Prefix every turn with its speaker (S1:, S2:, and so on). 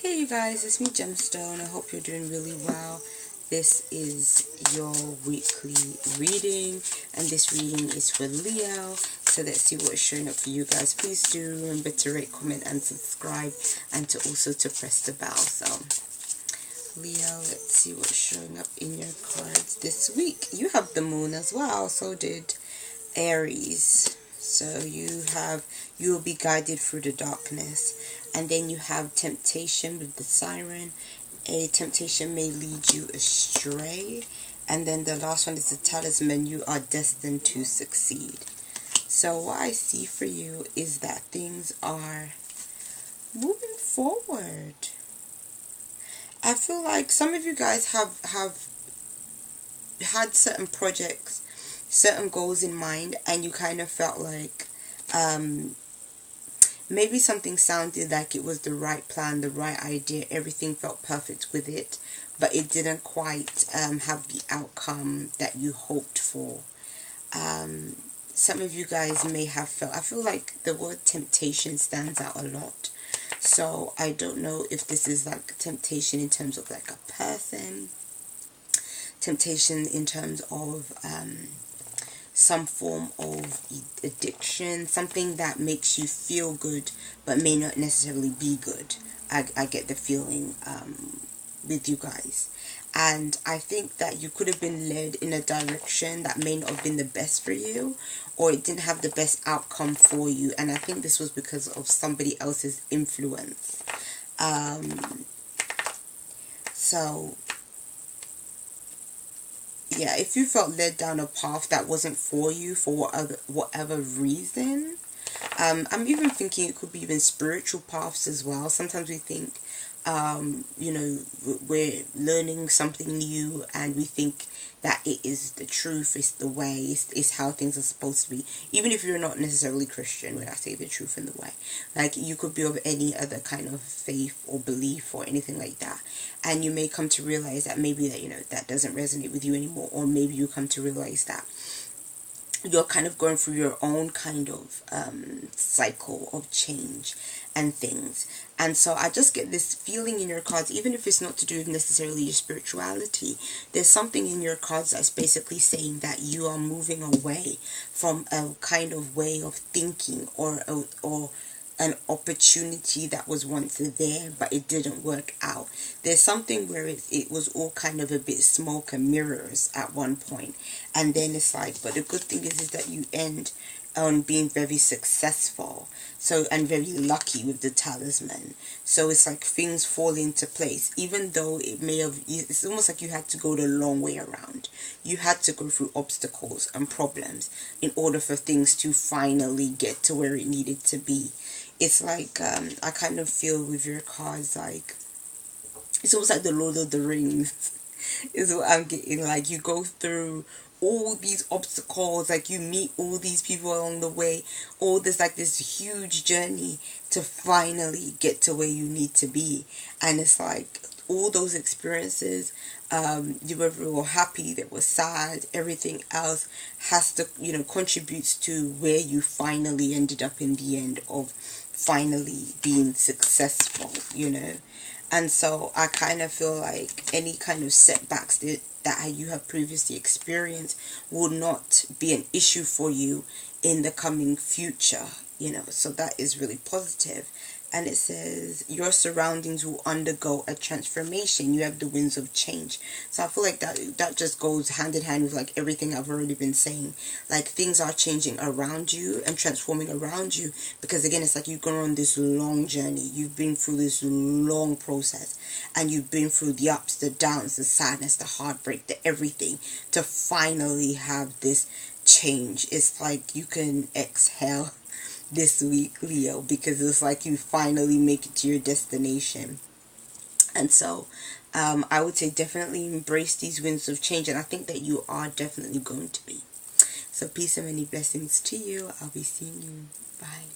S1: Hey you guys, it's me Gemstone. I hope you're doing really well. This is your weekly reading, and this reading is for Leo. So let's see what's showing up for you guys. Please do remember to rate, comment, and subscribe, and to also press the bell. So Leo, let's see what's showing up in your cards this week. You have the moon as well, so did Aries. So you will be guided through the darkness. And then you have temptation with the siren. A temptation may lead you astray. And then the last one is the talisman. You are destined to succeed. So what I see for you is that things are moving forward. I feel like some of you guys have had certain projects, certain goals in mind, and you kind of felt like maybe something sounded like it was the right plan, the right idea, everything felt perfect with it, but it didn't quite have the outcome that you hoped for. Some of you guys may have felt, I feel like the word temptation stands out a lot. So I don't know if this is like temptation in terms of like a person, temptation in terms of some form of addiction, something that makes you feel good but may not necessarily be good. I get the feeling with you guys. And I think that you could have been led in a direction that may not have been the best for you, or it didn't have the best outcome for you. And I think this was because of somebody else's influence. So yeah, if you felt led down a path that wasn't for you for whatever reason, I'm even thinking it could be even spiritual paths as well. Sometimes we think, you know, we're learning something new and we think that it is the truth, it's the way, it's how things are supposed to be. Even if you're not necessarily Christian, when I say the truth and the way. Like, you could be of any other kind of faith or belief or anything like that. And you may come to realize that maybe that, you know, that doesn't resonate with you anymore. Or maybe you come to realize that you're kind of going through your own kind of cycle of change and things. And so I just get this feeling in your cards, even if it's not to do with necessarily your spirituality, there's something in your cards that's basically saying that you are moving away from a kind of way of thinking or an opportunity that was once there but it didn't work out. There's something where it was all kind of a bit smoke and mirrors at one point, and then it's like, but the good thing is that you end on being very successful, so, and very lucky with the talisman. So it's like things fall into place, even though it may have, it's almost like you had to go the long way around. You had to go through obstacles and problems in order for things to finally get to where it needed to be. It's like, I kind of feel with your cards, like, it's almost like the Lord of the Rings is what I'm getting. Like, you go through all these obstacles, like you meet all these people along the way, all this, like this huge journey to finally get to where you need to be. And it's like all those experiences, you were real happy, that was sad, everything else has to, you know, contributes to where you finally ended up in the end of finally being successful, you know. And so I kind of feel like any kind of setbacks that you have previously experienced will not be an issue for you in the coming future, you know. So that is really positive. And it says your surroundings will undergo a transformation. You have the winds of change. So I feel like that just goes hand in hand with like everything I've already been saying. Like, things are changing around you and transforming around you, because again, it's like you've gone on this long journey. You've been through this long process, and you've been through the ups, the downs, the sadness, the heartbreak, the everything, to finally have this change. It's like you can exhale this week, Leo, because it's like you finally make it to your destination. And so I would say definitely embrace these winds of change, and I think that you are definitely going to be. So peace and many blessings to you. I'll be seeing you. Bye.